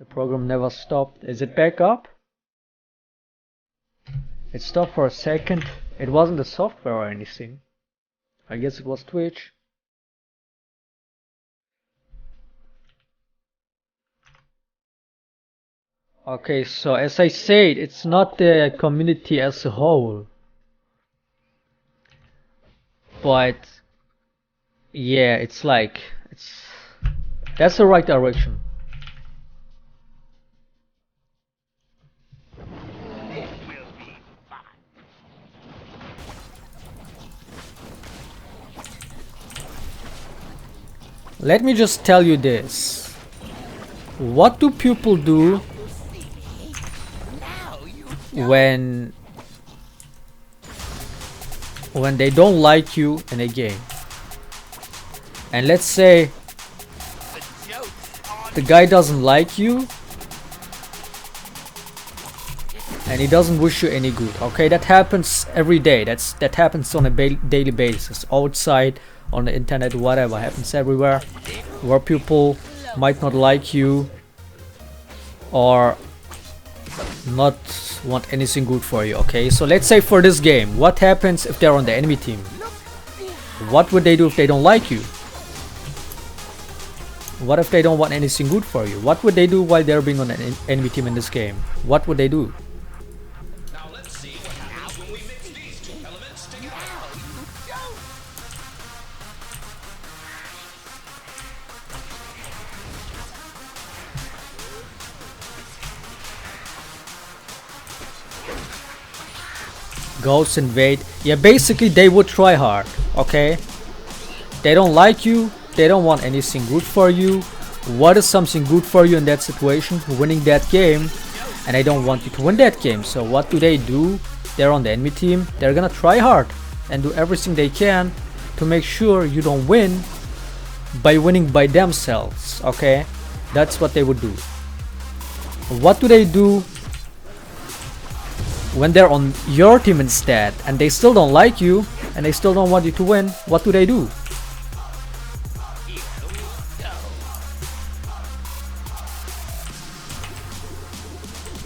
The program never stopped. Is it back up? It stopped for a second. It wasn't the software or anything. I guess it was Twitch. Okay, so as I said, it's not the community as a whole. But yeah, it's like that's the right direction. Let me just tell you this. What do people do when they don't like you in a game? And let's say the guy doesn't like you and he doesn't wish you any good. Okay, that happens every day. That happens on a daily basis, outside, on the internet, whatever. Happens everywhere, where people might not like you or not want anything good for you. Okay, so let's say for this game, what happens if they're on the enemy team? What would they do if they don't like you? What if they don't want anything good for you? What would they do while they're being on an enemy team in this game? What would they do? Now let's see what happens when we mix these two elements together. Ghosts invade. Yeah, basically they would try hard. Okay, they don't like you. They don't want anything good for you. What is something good for you in that situation? Winning that game, and they don't want you to win that game. So what do? They're on the enemy team. They're gonna try hard and do everything they can to make sure you don't win by winning by themselves. Okay, that's what they would do. What do they do when they're on your team instead and they still don't like you and they still don't want you to win? What do they do?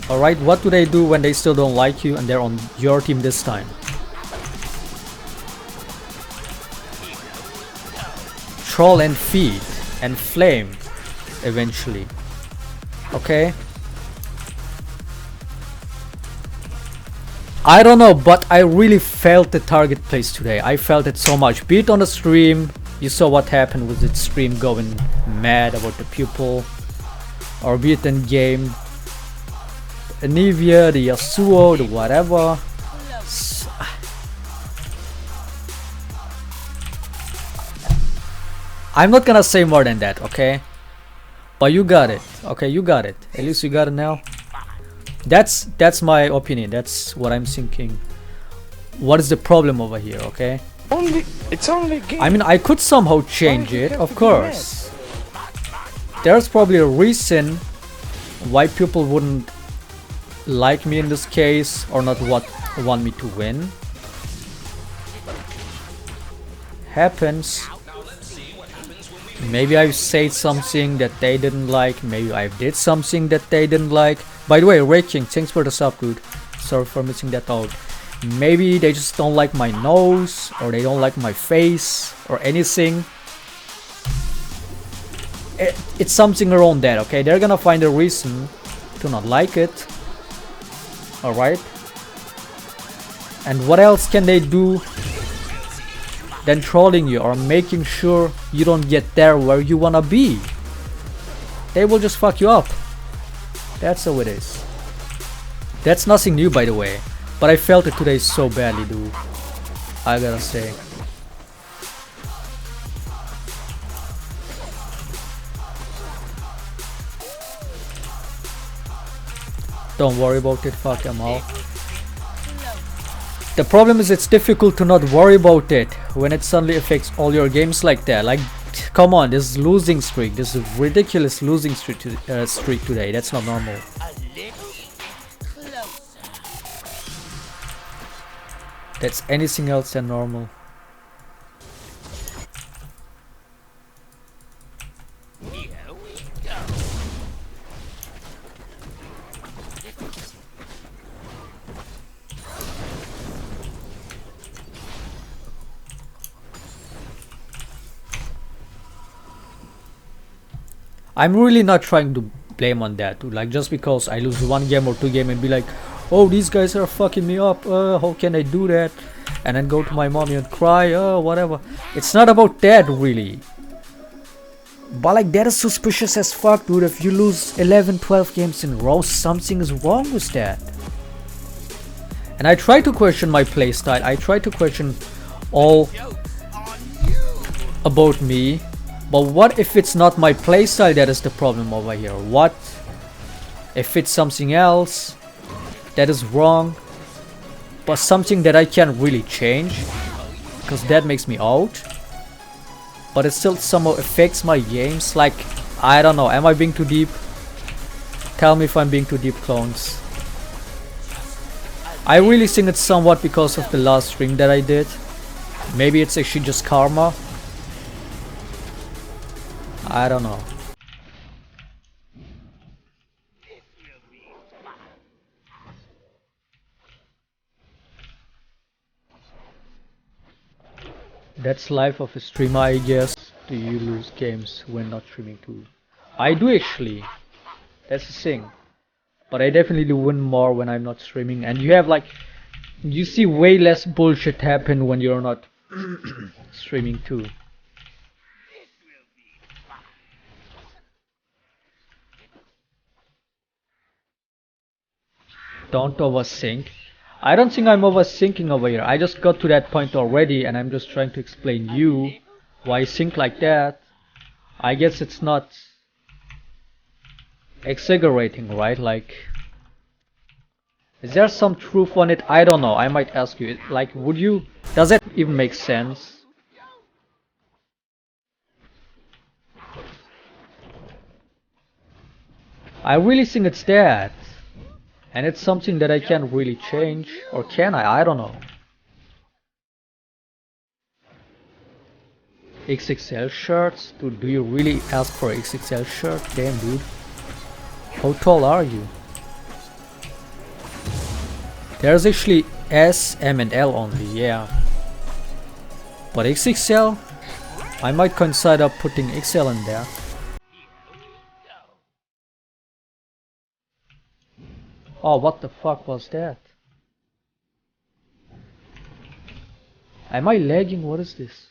Alright, what do they do when they still don't like you and they're on your team this time? Troll and feed and flame eventually. Okay? I don't know, but I really felt the target place today. I felt it so much. Be it on the stream, you saw what happened with its stream going mad about the pupil, or be it in game. Anivia, the Yasuo, the whatever. I'm not gonna say more than that, okay? But you got it, okay? You got it. At least you got it now. That's my opinion. That's what I'm thinking. What is the problem over here, okay? It's only game. I mean, I could somehow change it, of course. There's probably a reason why people wouldn't like me in this case or not want me to win. Happens. Maybe I said something that they didn't like. Maybe I did something that they didn't like. By the way, Raking, thanks for the sub, dude. Sorry for missing that out. Maybe they just don't like my nose, or they don't like my face, or anything. It's something around that, okay? They're gonna find a reason to not like it. Alright? And what else can they do than trolling you or making sure you don't get there where you wanna be? They will just fuck you up. That's how it is. That's nothing new, by the way, but I felt it today so badly, dude. I gotta say. Don't worry about it, fuck them all. The problem is it's difficult to not worry about it when it suddenly affects all your games like that. Like, come on, this losing streak, this ridiculous losing streak today. That's not normal. That's anything else than normal. I'm really not trying to blame on that, dude. Like, just because I lose one game or two game and be like, oh, these guys are fucking me up, how can I do that? And then go to my mommy and cry, whatever. It's not about that, really. But like, that is suspicious as fuck, dude. If you lose 11, 12 games in a row, something is wrong with that. And I try to question my playstyle. I try to question all about me. But what if it's not my playstyle that is the problem over here? What if it's something else that is wrong, but something that I can't really change? Because that makes me out. But it still somehow affects my games. Like, I don't know. Am I being too deep? Tell me if I'm being too deep, clones. I really think it's somewhat because of the last stream that I did. Maybe it's actually just karma. I don't know. That's life of a streamer, I guess. Do you lose games when not streaming too? I do actually. That's the thing. But I definitely win more when I'm not streaming. And you have like, you see way less bullshit happen when you're not streaming too. Don't overthink. I don't think I'm overthinking over here. I just got to that point already and I'm just trying to explain you why I think like that. I guess it's not exaggerating, right? Like, is there some truth on it? I don't know. I might ask you. Like, would you... Does that even make sense? I really think it's that. And it's something that I can't really change. Or can I? I don't know. XXL shirts? Dude, do you really ask for an XXL shirt? Damn, dude. How tall are you? There's actually S, M and L only, yeah. But XXL? I might consider putting XL in there. Oh, what the fuck was that? Am I lagging? What is this?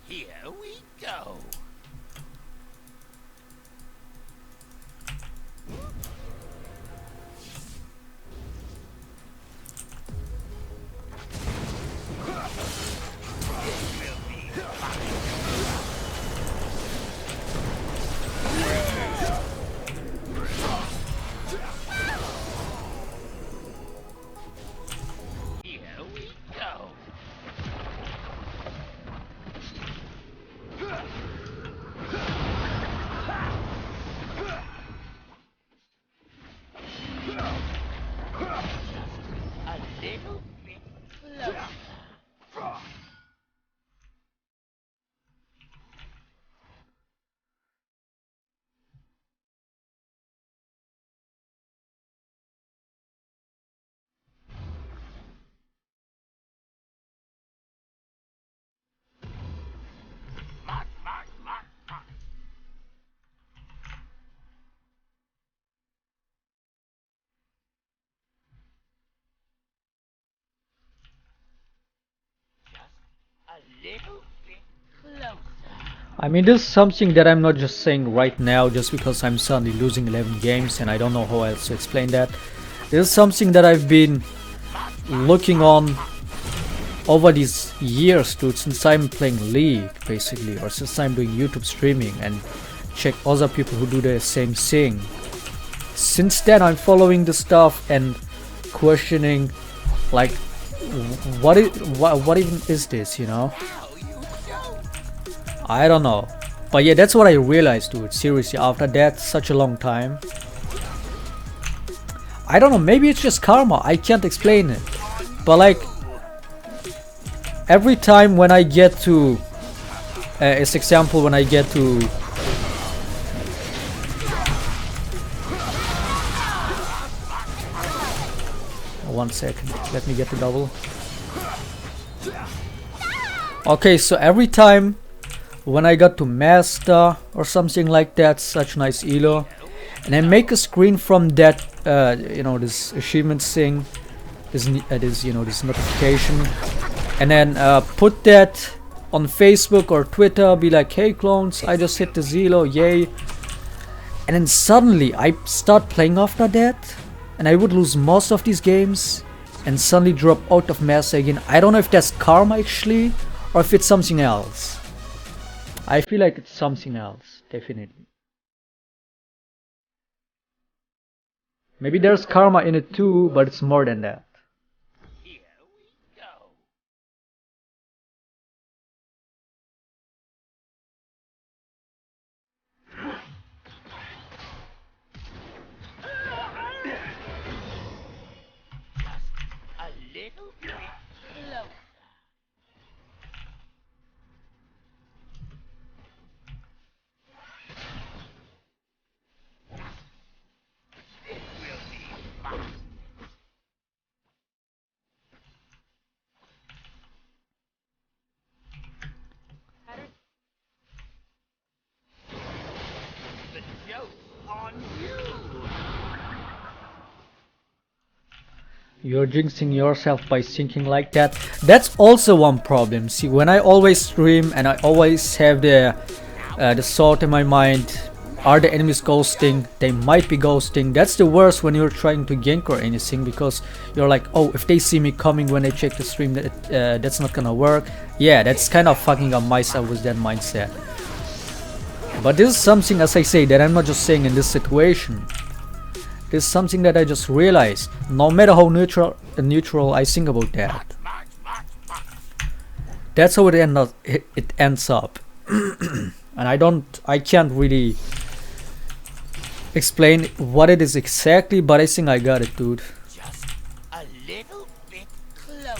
Here we go. Little bit I mean, this is something that I'm not just saying right now just because I'm suddenly losing 11 games and I don't know how else to explain that. This is something that I've been looking on over these years, dude, since I'm playing League, basically, or since I'm doing YouTube streaming and check other people who do the same thing. Since then, I'm following the stuff and questioning, like, what even is this, you know? I don't know. But yeah, that's what I realized, dude. Seriously, after that, such a long time. I don't know, maybe it's just karma. I can't explain it. But like, every time when I get to, as example, when I get to one second, let me get the double. Okay, so every time when I got to master or something like that, such nice elo, and I make a screen from that, you know, this achievement thing, this you know, this notification, and then put that on Facebook or Twitter, be like, hey clones, I just hit the Zelo, yay. And then suddenly I start playing after that, and I would lose most of these games and suddenly drop out of master again. I don't know if that's karma actually, or if it's something else. I feel like it's something else, definitely. Maybe there's karma in it too, but it's more than that. You're jinxing yourself by thinking like that. That's also one problem. See, when I always stream and I always have the thought in my mind, are the enemies ghosting? They might be ghosting. That's the worst when you're trying to gank or anything, because you're like, oh, if they see me coming when they check the stream, that's not gonna work. Yeah, that's kind of fucking up myself with that mindset. But this is something, as I say, that I'm not just saying in this situation. This is something that I just realized. No matter how neutral I think about that, that's how it ends up. And I can't really explain what it is exactly, but I think I got it, dude. Just a little bit closer.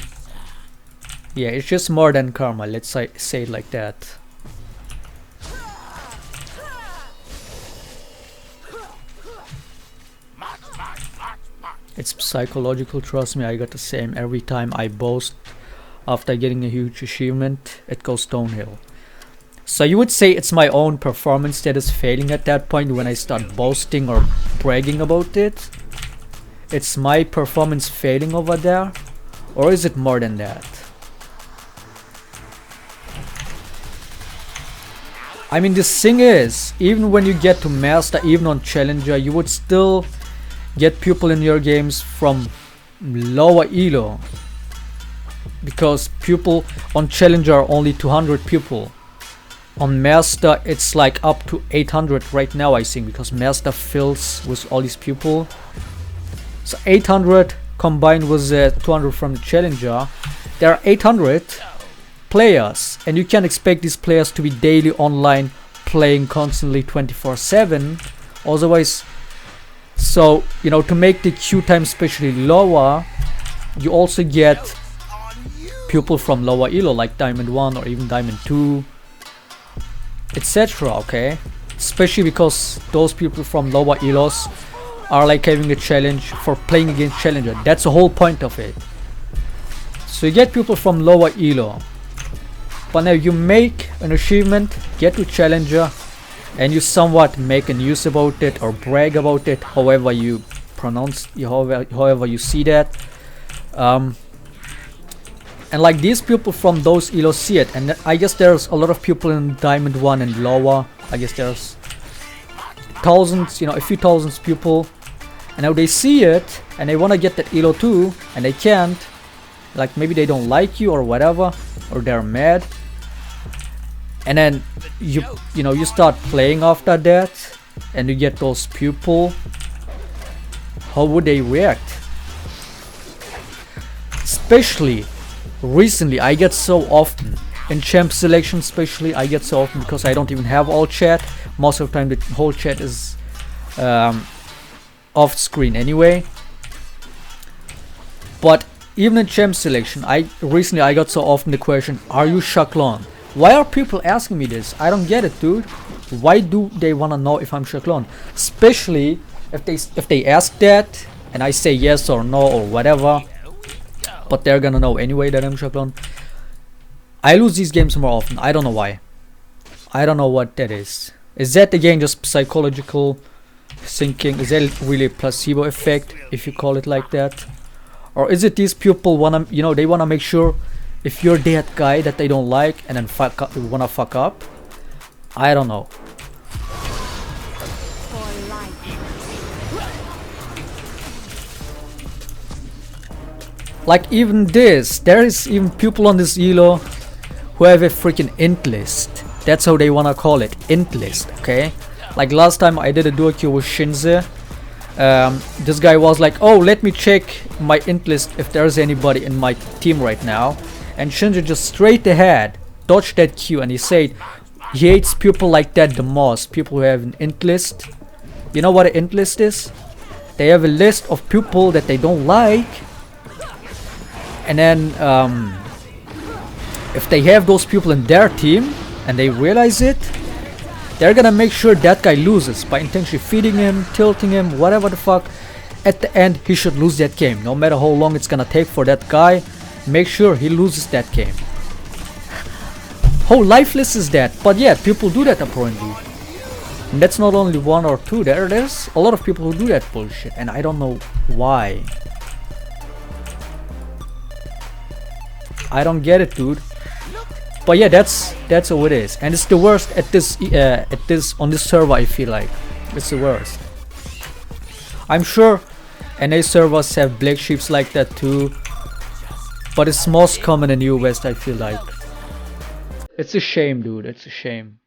Yeah, it's just more than karma, let's say it like that. It's psychological, trust me, I got the same. Every time I boast after getting a huge achievement, it goes downhill. So you would say it's my own performance that is failing at that point when I start boasting or bragging about it? It's my performance failing over there? Or is it more than that? I mean, the thing is, even when you get to master, even on challenger, you would still get people in your games from lower elo, because people on challenger are only 200 people. On master it's like up to 800 right now, I think, because master fills with all these people. So 800 combined with 200 from the challenger, there are 800 players, and you can't expect these players to be daily online playing constantly 24/7, otherwise. So, you know, to make the queue time especially lower, you also get people from lower elo like Diamond 1 or even Diamond 2, etc. Okay, especially because those people from lower elos are like having a challenge for playing against challenger. That's the whole point of it. So you get people from lower elo, but now you make an achievement, get to challenger, and you somewhat make a news about it or brag about it, however you pronounce, however you see that. And like these people from those elos see it, and I guess there's a lot of people in Diamond 1 and lower. I guess there's thousands, you know, a few thousands people, and now they see it and they want to get that elo too, and they can't. Like maybe they don't like you or whatever, or they're mad, and then you know, you start playing after that and you get those people. How would they react? Especially recently, I get so often in champ selection, especially I get so often because I don't even have all chat. Most of the time the whole chat is off screen anyway. But even in champ selection, recently I got so often the question, are you Shaclone? Why are people asking me this? I don't get it, dude. Why do they want to know if I'm Shaclone? Especially if they ask that and I say yes or no or whatever, but they're gonna know anyway that I'm Shaclone. I lose these games more often. I don't know why. I don't know what that is. Is that again just psychological thinking? Is that really a placebo effect, if you call it like that? Or is it these people wanna, you know, they wanna make sure if you're that guy that they don't like and then wanna fuck up? I don't know. Like even this, there is even people on this elo who have a freaking int list. That's how they wanna call it, int list, okay? Like last time I did a duo queue with Shinze. This guy was like, oh, let me check my int list if there's anybody in my team right now. And Shinze just straight ahead dodged that queue and he said he hates people like that the most. People who have an int list. You know what an int list is? They have a list of people that they don't like, and then if they have those people in their team and they realize it, they're gonna make sure that guy loses by intentionally feeding him, tilting him, whatever the fuck. At the end, he should lose that game. No matter how long it's gonna take for that guy, make sure he loses that game. How lifeless is that? But yeah, people do that apparently. And that's not only one or two. There's a lot of people who do that bullshit, and I don't know why. I don't get it, dude. But yeah, that's how it is, and it's the worst at this on this server. I feel like it's the worst. I'm sure NA servers have black sheeps like that too, but it's most common in US. I feel like it's a shame, dude. It's a shame.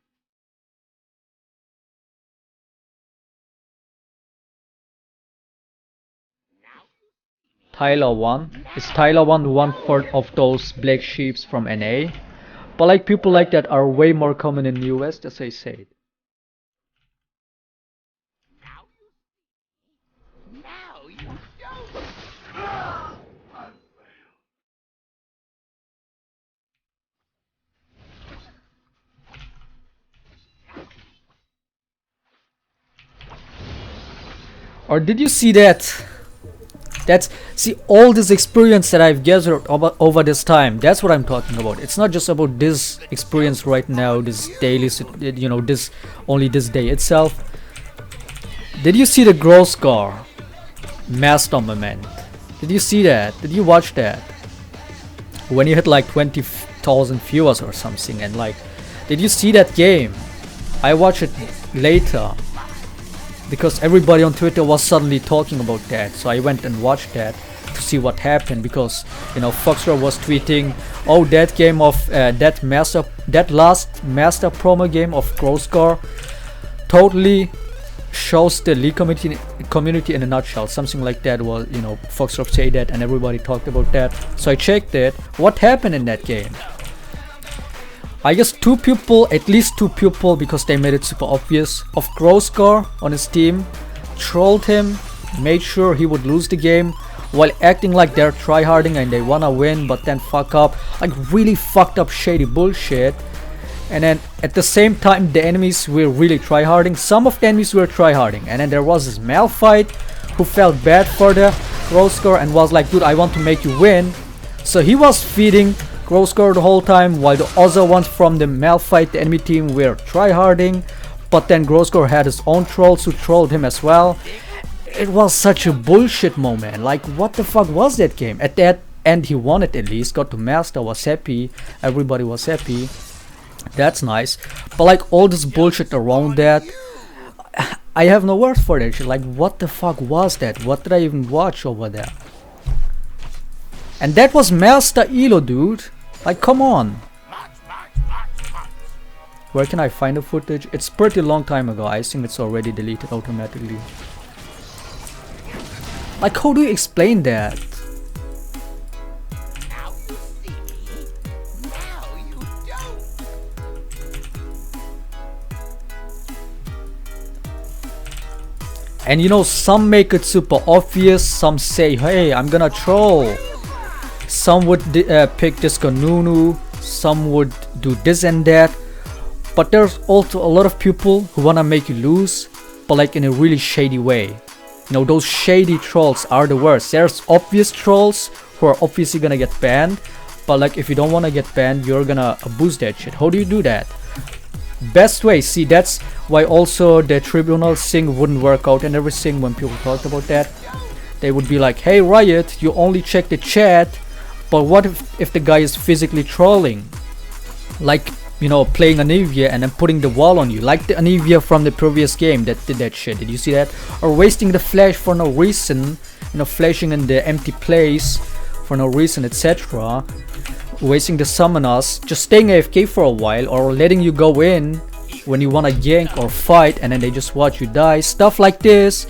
Tyler 1. Is Tyler 1 one of those black sheeps from NA? But like people like that are way more common in the US, as I said. Or did you see that? See all this experience that I've gathered over this time. That's what I'm talking about. It's not just about this experience right now, this daily, you know, only this day itself. Did you see the growth scar master moment? Did you see that? Did you watch that? When you hit like 20,000 viewers or something, and like, did you see that game? I watched it later, because everybody on Twitter was suddenly talking about that, so I went and watched that to see what happened. Because you know, Foxrow was tweeting, oh, that game of that last master promo game of Growscore totally shows the League community in a nutshell, something like that. Was, you know, Foxrow say that, and everybody talked about that. So I checked it. What happened in that game? I guess at least two people, because they made it super obvious, of Growscore on his team trolled him, made sure he would lose the game while acting like they're tryharding and they wanna win but then fuck up, like really fucked up shady bullshit. And then at the same time the enemies were really tryharding. Some of the enemies were tryharding, and then there was this Malphite who felt bad for the Growscore and was like, dude, I want to make you win. So he was feeding Growscore the whole time, while the other ones from the Malphite, the enemy team, were tryharding. But then Growscore had his own trolls who trolled him as well. It was such a bullshit moment. Like, what the fuck was that game? At that and he won it at least, got to master, was happy, everybody was happy. That's nice. But like all this bullshit around that, I have no words for that shit. Like, what the fuck was that? What did I even watch over there? And that was Master Elo, dude. Like, come on. Where can I find the footage? It's pretty long time ago. I think it's already deleted automatically. Like, how do you explain that? Now you see me, now you don't. And you know, some make it super obvious. Some say, hey, I'm gonna troll. Some would pick Disco Nunu. Some would do this and that. But there's also a lot of people who wanna make you lose, but like in a really shady way. You know, those shady trolls are the worst. There's obvious trolls who are obviously gonna get banned, but like if you don't wanna get banned, you're gonna abuse that shit. How do you do that? Best way, see, that's why also the tribunal thing wouldn't work out and everything. When people talked about that, they would be like, hey Riot, you only check the chat, but what if the guy is physically trolling? Like, you know, playing Anivia and then putting the wall on you, like the Anivia from the previous game that did that shit. Did you see that? Or wasting the flash for no reason, you know, flashing in the empty place for no reason, etc. Wasting the summoners, just staying AFK for a while, or letting you go in when you wanna gank or fight and then they just watch you die. Stuff like this,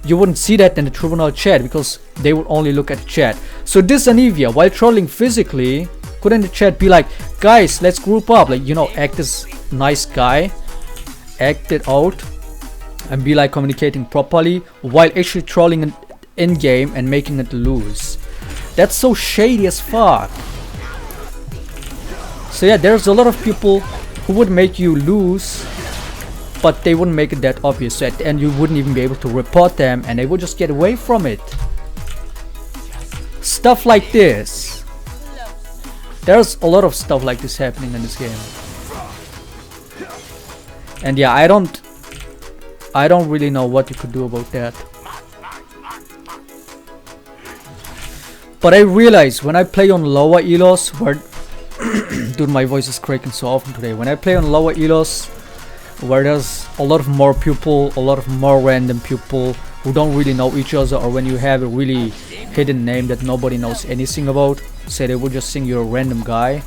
you wouldn't see that in the tribunal chat because they would only look at the chat. So this Anivia, while trolling physically, could in the chat be like, guys, let's group up, like, you know, act as nice guy, act it out and be like communicating properly while actually trolling in game and making it lose. That's so shady as fuck. So yeah, there's a lot of people who would make you lose, but they wouldn't make it that obvious, so at the end you wouldn't even be able to report them and they would just get away from it. Stuff like this. There's a lot of stuff like this happening in this game. And yeah, I don't really know what you could do about that. But I realize when I play on lower elos, where dude, my voice is cracking so often today. When I play on lower elos, where there's a lot of more people, a lot of more random people who don't really know each other, or when you have a really hidden name that nobody knows anything about, say they would just think you're a random guy.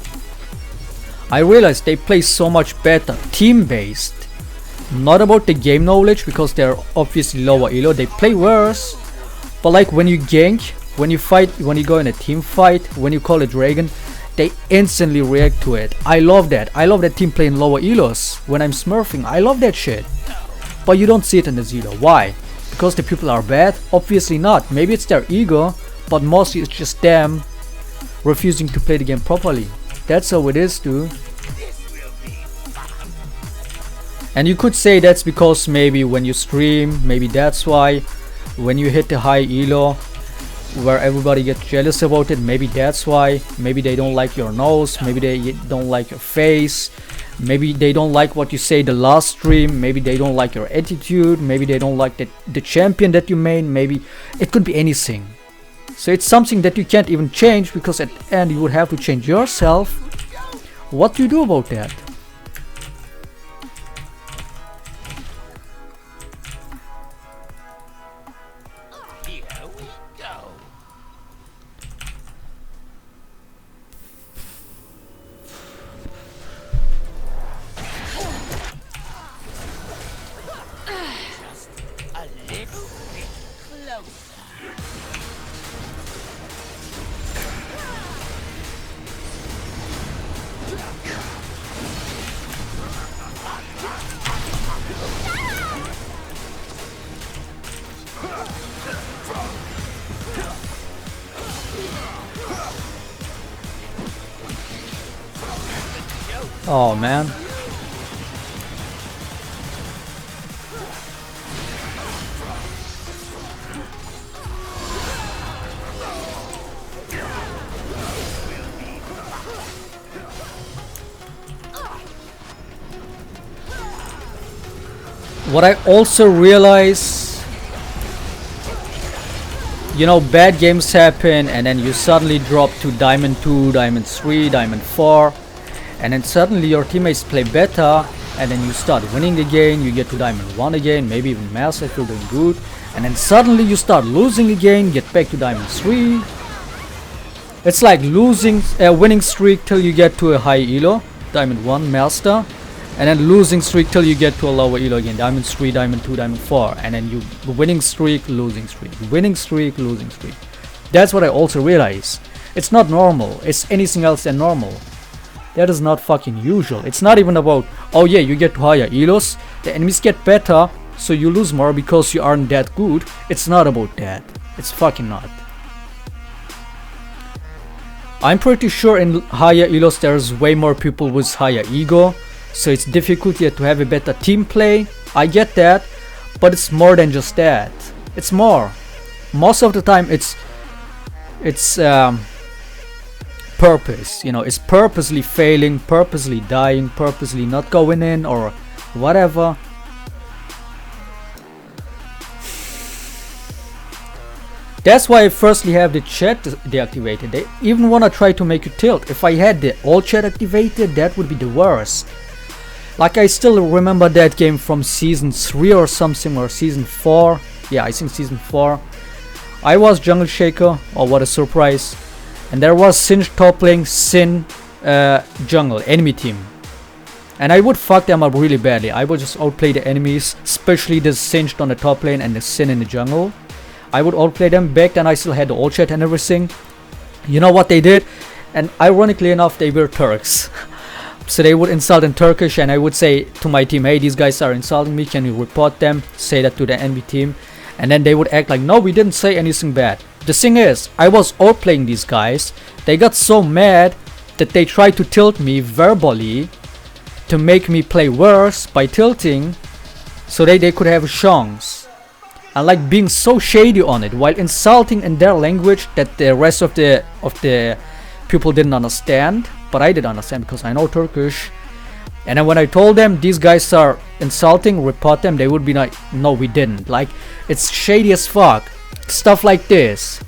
I realized they play so much better team based, not about the game knowledge, because they're obviously lower elo. They play worse, but like when you gank, when you fight, when you go in a team fight, when you call a dragon, they instantly react to it. I love that. I love that team playing lower elos when I'm smurfing. I love that shit. But you don't see it in the Zero. Why? Because the people are bad? Obviously not. Maybe it's their ego, but mostly it's just them refusing to play the game properly. That's how it is, dude. And you could say that's because maybe when you stream, maybe that's why. When you hit the high elo, where everybody gets jealous about it, maybe that's why. Maybe they don't like your nose, maybe they don't like your face, maybe they don't like what you say the last stream, maybe they don't like your attitude, maybe they don't like the champion that you made, maybe it could be anything. So it's something that you can't even change, because at the end you would have to change yourself. What do you do about that? Here we go. Just a little bit closer. Oh man. What I also realize, you know, bad games happen, and then you suddenly drop to Diamond 2, Diamond 3, Diamond 4, and then suddenly your teammates play better, and then you start winning again, you get to Diamond 1 again, maybe even Master if you're doing good, and then suddenly you start losing again, get back to Diamond 3. It's like losing a winning streak till you get to a high elo, Diamond 1 Master, and then losing streak till you get to a lower elo again, Diamond 3, Diamond 2, Diamond 4, and then you winning streak, losing streak, winning streak, losing streak. That's what I also realize. It's not normal, it's anything else than normal. That is not fucking usual. It's not even about, oh yeah, you get to higher elos, the enemies get better, so you lose more because you aren't that good. It's not about that. It's fucking not. I'm pretty sure in higher elos there's way more people with higher ego, so it's difficult yet to have a better team play. I get that, but it's more than just that. It's more. Most of the time it's purpose, you know, it's purposely failing, purposely dying, purposely not going in or whatever. That's why I firstly have the chat deactivated. They even wanna try to make you tilt. If I had the all chat activated, that would be the worst. Like, I still remember that game from season 3 or something, or season 4. Yeah, I think season 4. I was jungle Shaco. Oh, what a surprise. And there was Singe top lane, Sin jungle, enemy team. And I would fuck them up really badly. I would just outplay the enemies, especially the Singed on the top lane and the Sin in the jungle. I would outplay them. Back then I still had the all chat and everything. You know what they did? And ironically enough, they were Turks. So they would insult in Turkish, and I would say to my team, hey, these guys are insulting me, can you report them? Say that to the enemy team. And then they would act like, no, we didn't say anything bad. The thing is, I was outplaying these guys. They got so mad that they tried to tilt me verbally to make me play worse by tilting, so they could have a chance. And like being so shady on it while insulting in their language that the rest of the people didn't understand, but I did understand because I know Turkish. And then when I told them these guys are insulting, report them, they would be like, no, we didn't. Like, it's shady as fuck. Stuff like this.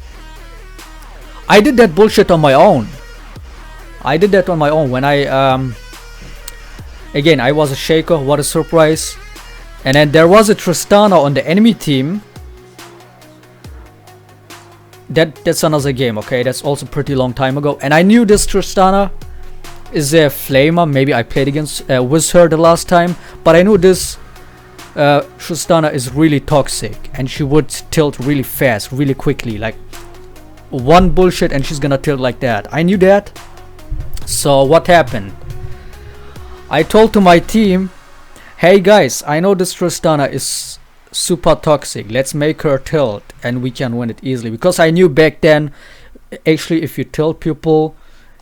I did that bullshit on my own. I did that on my own when I again, I was a Shaco, what a surprise. And then there was a Tristana on the enemy team. That's another game, okay? That's also pretty long time ago. And I knew this Tristana is a flamer. Maybe I played against with her the last time, but I knew this Tristana is really toxic, and she would tilt really fast, really quickly. Like one bullshit and she's gonna tilt like that. I knew that. So what happened? I told to my team, hey guys, I know this Tristana is super toxic, let's make her tilt and we can win it easily. Because I knew back then, actually, if you tilt people,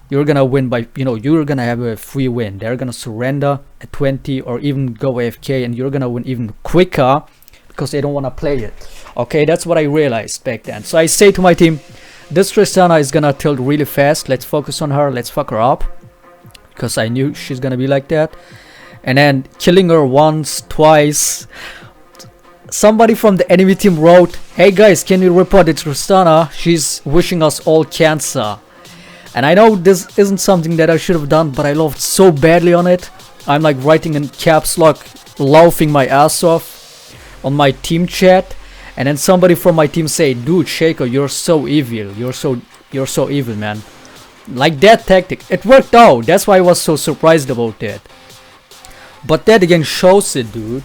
you're gonna win by, you know, you're gonna have a free win. They're gonna surrender at 20 or even go AFK, and you're gonna win even quicker because they don't want to play it. Okay, that's what I realized back then. So I say to my team, this Tristana is gonna tilt really fast, let's focus on her, let's fuck her up, because I knew she's gonna be like that. And then killing her once, twice. Somebody from the enemy team wrote, hey guys, can you report it to Tristana? She's wishing us all cancer. And I know this isn't something that I should have done, but I laughed so badly on it. I'm like writing in caps lock, laughing my ass off on my team chat. And then somebody from my team say, dude, Shaco, you're so evil. You're so evil, man. Like that tactic. It worked out. That's why I was so surprised about that. But that again shows it, dude.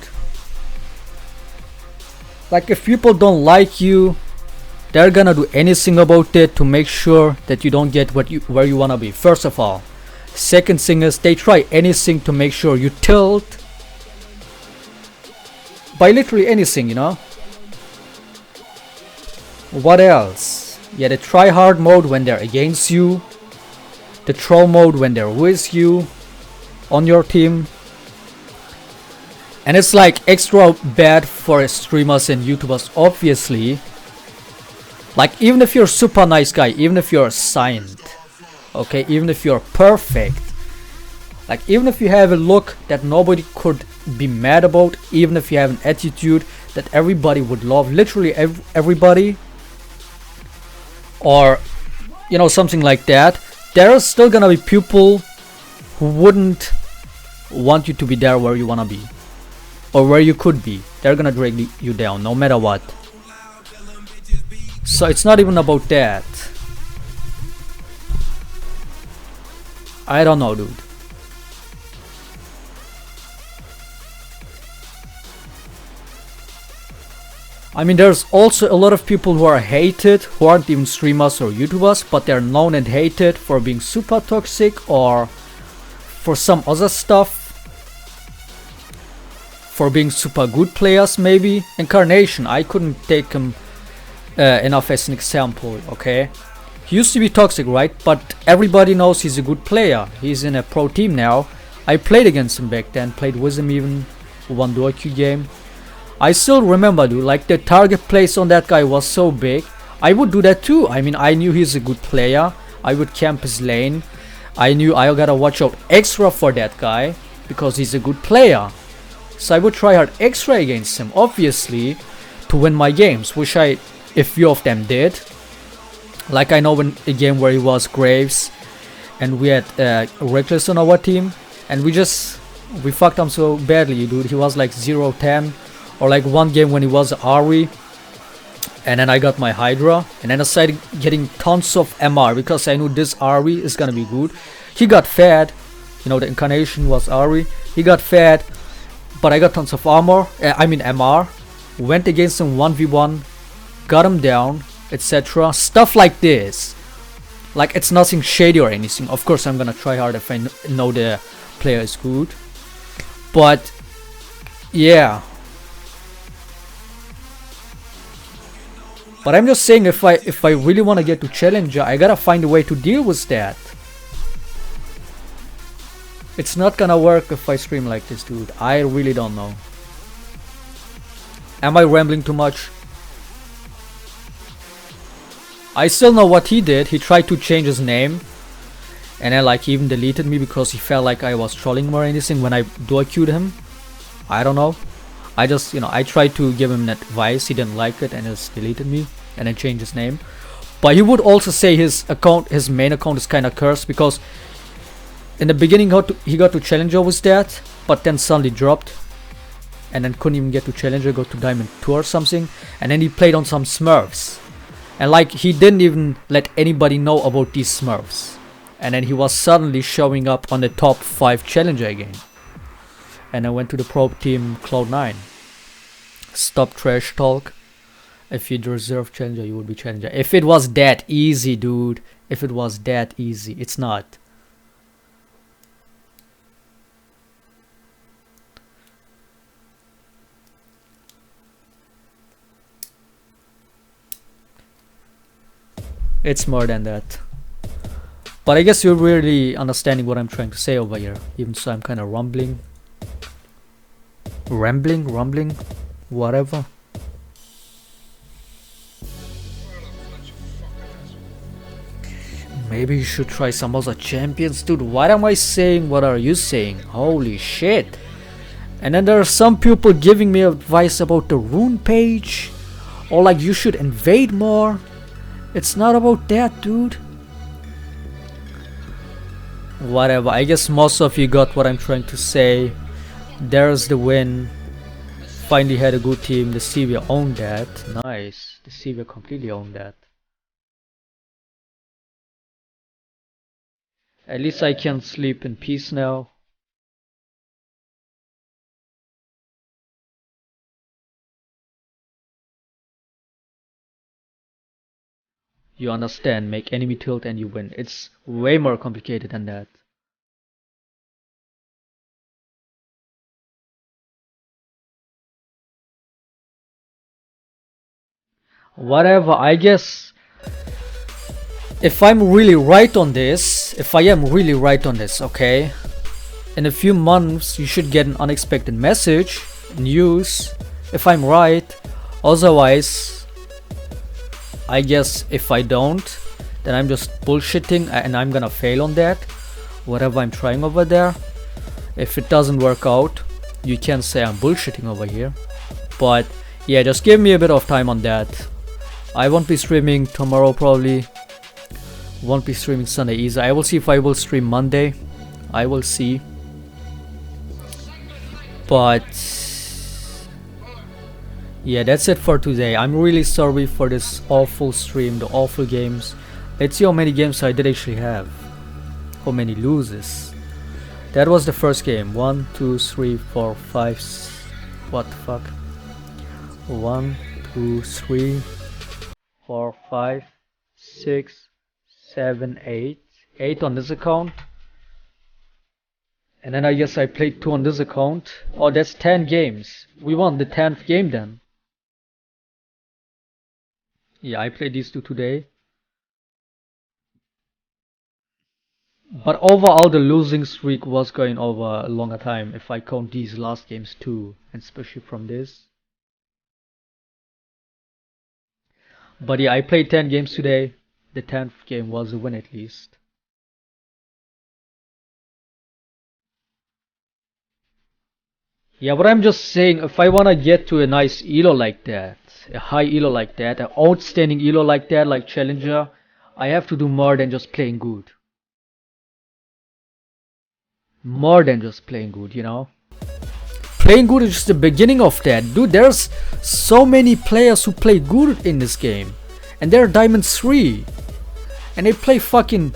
Like, if people don't like you, they're gonna do anything about it to make sure that you don't get where you wanna be. First of all. Second thing is, they try anything to make sure you tilt. By literally anything, you know. What else? Yeah, the try hard mode when they're against you. The troll mode when they're with you. On your team. And it's like extra bad for streamers and YouTubers, obviously. Like, even if you're a super nice guy, even if you're signed, okay, even if you're perfect, like, even if you have a look that nobody could be mad about, even if you have an attitude that everybody would love, literally everybody, or you know, something like that, there are still gonna be people who wouldn't want you to be there where you wanna be or where you could be. They're gonna drag you down no matter what. So it's not even about that. I don't know, dude. I mean, there's also a lot of people who are hated, who aren't even streamers or YouTubers, but they're known and hated for being super toxic or for some other stuff. For being super good players, maybe. Incarnation, I couldn't take him enough as an example, okay? He used to be toxic, right? But everybody knows he's a good player. He's in a pro team now. I played against him back then, played with him even, one SoloQ game. I still remember, dude, like the target place on that guy was so big. I would do that too. I mean, I knew he's a good player. I would camp his lane. I knew I gotta watch out extra for that guy because he's a good player. So I would try hard extra against him, obviously, to win my games, which a few of them did. Like I know in a game where he was Graves and we had Reckless on our team, and we fucked him so badly, dude. He was like 0-10. Or like one game when he was Ari, and then I got my Hydra, and then I started getting tons of MR because I knew this Ari is gonna be good. He got fed, you know, the incarnation was Ari. He got fed, but I got tons of armor, I mean MR. Went against him 1v1, got him down, etc. Stuff like this. Like, it's nothing shady or anything. Of course I'm gonna try hard if I know the player is good. But yeah. But I'm just saying, if I really want to get to Challenger, I gotta find a way to deal with that. It's not gonna work if I stream like this, dude. I really don't know. Am I rambling too much? I still know what he did. He tried to change his name, and then like he even deleted me because he felt like I was trolling him or anything when I SoloQ'd him. I don't know. I just, you know, I tried to give him advice. He didn't like it and just deleted me and then changed his name. But he would also say his account, his main account, is kind of cursed because in the beginning he got to Challenger with that, but then suddenly dropped and then couldn't even get to Challenger, go to Diamond 2 or something, and then he played on some Smurfs, and like he didn't even let anybody know about these Smurfs, and then he was suddenly showing up on the top 5 Challenger again. And I went to the pro team Cloud9. Stop trash talk. If you deserve Challenger, you would be Challenger. If it was that easy, dude. If it was that easy. It's not. It's more than that. But I guess you're really understanding what I'm trying to say over here. Even so, I'm kind of rumbling, whatever. Maybe you should try some other champions, dude. What am I saying? What are you saying? Holy shit. And then there are some people giving me advice about the rune page, or like you should invade more. It's not about that, dude. Whatever, I guess most of you got what I'm trying to say. There's the win. Finally had a good team. The Sevilla owned that. Nice. The Sevilla completely owned that. At least I can sleep in peace now. You understand, make enemy tilt and you win. It's way more complicated than that. Whatever, I guess if I'm really right on this, okay, in a few months you should get an unexpected message, news, if I'm right. Otherwise, I guess if I don't, then I'm just bullshitting and I'm gonna fail on that, whatever I'm trying over there. If it doesn't work out, you can say I'm bullshitting over here. But yeah, just give me a bit of time on that. I won't be streaming tomorrow probably. Won't be streaming Sunday either. I will see if I will stream Monday. I will see. But yeah, that's it for today. I'm really sorry for this awful stream, the awful games. Let's see how many games I did actually have. How many loses. That was the first game. 1, 2, 3, 4, 5. What the fuck? 1, 2, 3, 4, 5, 6, 7, 8. 8 on this account. And then I guess I played 2 on this account. Oh, that's 10 games. We won the 10th game then. Yeah, I played these 2 today. But overall the losing streak was going over a longer time if I count these last games too, and especially from this. But yeah, I played 10 games today. The 10th game was a win at least. Yeah, but I'm just saying, if I wanna get to a nice elo like that, a high elo like that, an outstanding elo like that, like Challenger, I have to do more than just playing good. More than just playing good, you know. Playing good is just the beginning of that. Dude, there's so many players who play good in this game. And they're Diamond 3. And they play fucking...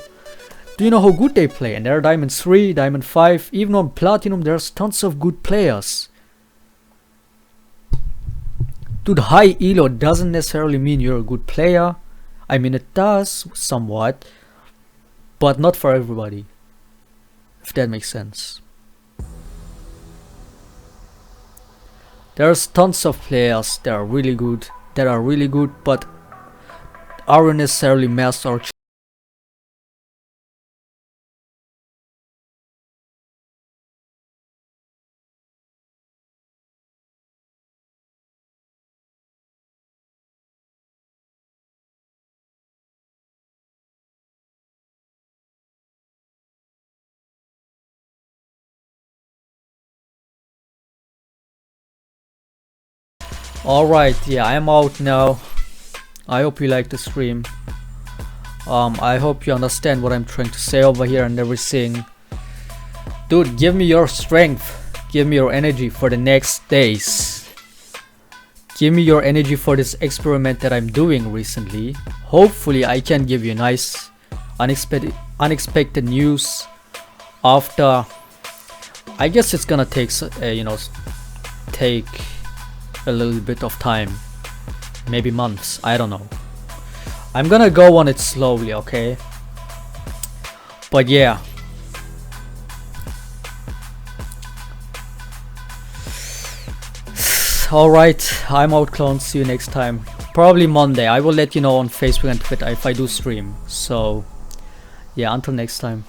Do you know how good they play? And they're Diamond 3, Diamond 5. Even on Platinum, there's tons of good players. Dude, high elo doesn't necessarily mean you're a good player. I mean, it does somewhat. But not for everybody. If that makes sense. There's tons of players that are really good, but aren't necessarily master or Alright, yeah, I'm out now. I hope you like the stream. I hope you understand what I'm trying to say over here and everything. Dude, give me your strength. Give me your energy for the next days. Give me your energy for this experiment that I'm doing recently. Hopefully I can give you nice unexpected news after. I guess it's gonna take take a little bit of time, maybe months, I don't know. I'm gonna go on it slowly, okay? But yeah, alright, I'm out, clones. See you next time, probably Monday. I will let you know on Facebook and Twitter if I do stream. So yeah, until next time.